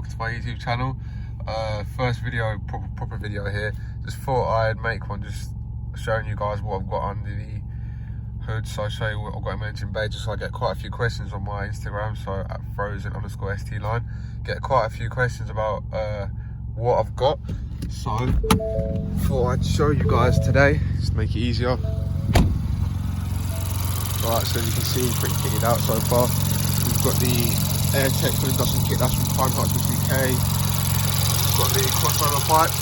welcome to my YouTube channel. First video, proper video here. Just thought I'd make one, just showing you guys what I've got under the hood. So I'll show you what I've got in Mountune Bay, just so I get quite a few questions on my Instagram, so at frozen_ST_line. Get quite a few questions about what I've got. So thought I'd show you guys today, just make it easier. Right, so as you can see, pretty kitted out so far. We've got the Airtec induction kit, that's from UK. We've got the crossover pipe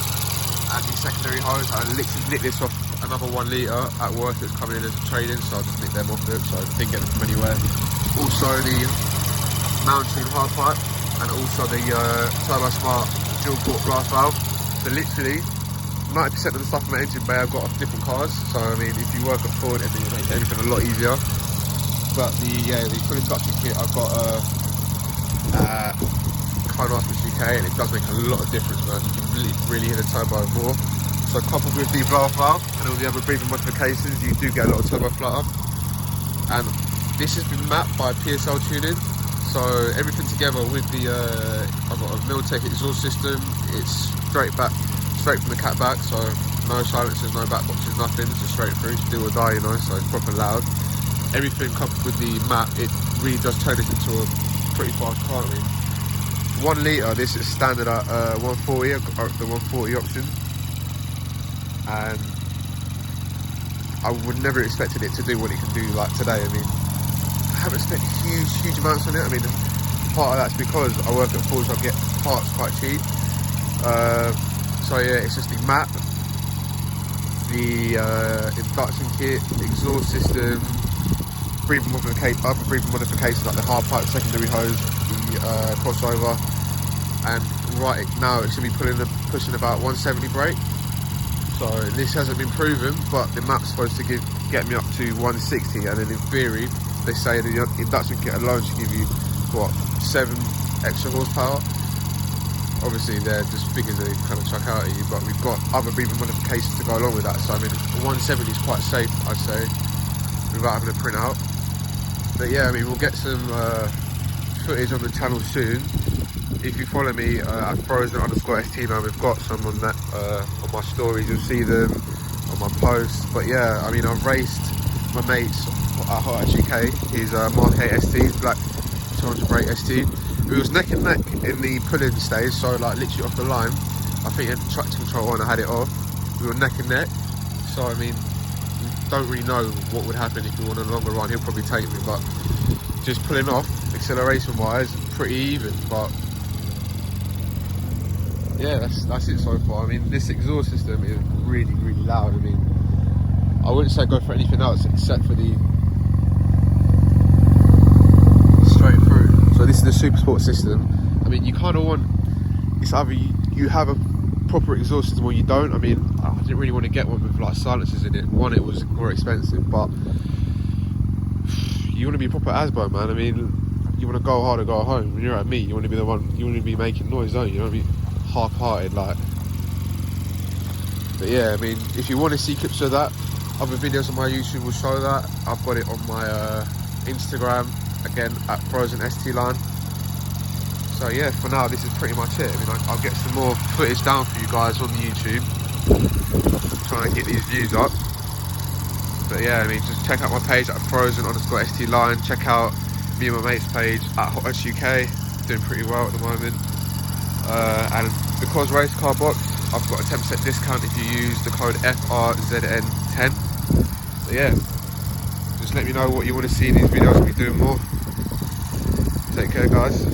and the secondary hose. I literally nicked this off another 1 litre at work that's coming in as a trade-in, so I just nicked them off it, so I didn't get them from anywhere. Also the Mountune hardpipe and also the SuperSport dual port glass valve. So literally 90% of the stuff in my engine bay I've got off different cars, so I mean if you work at Ford it makes everything a lot easier. But the full induction kit I've got UK, and it does make a lot of difference, man. You can really hit a turbo more. So coupled with the blow off valve and all the other breathing modifications, you do get a lot of turbo flutter. And this has been mapped by PSLTuning, so everything together with the I've got a Milltek exhaust system. It's straight from the cat back, so no silencers, no back boxes, nothing, just straight through, it's do or die, you know, so it's proper loud. Everything coupled with the map, it really does turn it into a pretty fast car. I mean, 1 litre, this is standard at 140, I've got the 140 option, and I would never expected it to do what it can do like today. I mean, I haven't spent huge amounts on it. I mean, part of that's because I work at Ford, so I get parts quite cheap. So yeah, it's just the map, the induction kit, the exhaust system, other breathing modifications like the hard pipe, secondary hose, the crossover, and right now it should be pushing about 170 brake. So this hasn't been proven, but the map's supposed to get me up to 160, and then in theory they say the induction kit alone should give you what, 7 extra horsepower. Obviously they're just figures they kind of chuck out at you, but we've got other breathing modifications to go along with that, so I mean 170 is quite safe, I'd say, without having to print out. But yeah, I mean we'll get some footage on the channel soon. If you follow me at frozen_ST, we've got some on that on my stories, you'll see them on my posts. But yeah, I mean I've raced my mates at Hot UK, his Mark 8 ST, black 200 brake ST. We was neck and neck in the pull-in stage, so like literally off the line. I think in traction control on I had it off. We were neck and neck, so I mean, don't really know what would happen if we were on a longer run. He'll probably take me, but just pulling off, acceleration wise, pretty even. But yeah, that's it so far. I mean, this exhaust system is really loud. I mean, I wouldn't say go for anything else except for the straight through. So this is the SuperSport system. I mean, you kind of want, it's either you have a proper exhaust system or you don't. I mean, I didn't really want to get one with like silencers in it. One, it was more expensive, but you want to be proper Asbo, man. I mean, you want to go hard or go home. When you're at me, you want to be the one, you want to be making noise, don't you? You don't want to be half-hearted, like. But yeah, I mean, if you want to see clips of that, other videos on my YouTube will show that. I've got it on my Instagram, again, at frozen_ST_line. So yeah, for now, this is pretty much it. I mean, I'll get some more footage down for you guys on the YouTube, trying to get these views up. But yeah, I mean, just check out my page at frozen_ST_line. Check out me and my mate's page at Hot UK, doing pretty well at the moment. And because Race Car Box, I've got a 10% discount if you use the code FRZN10. So yeah, just let me know what you want to see in these videos. I'll be doing more. Take care, guys.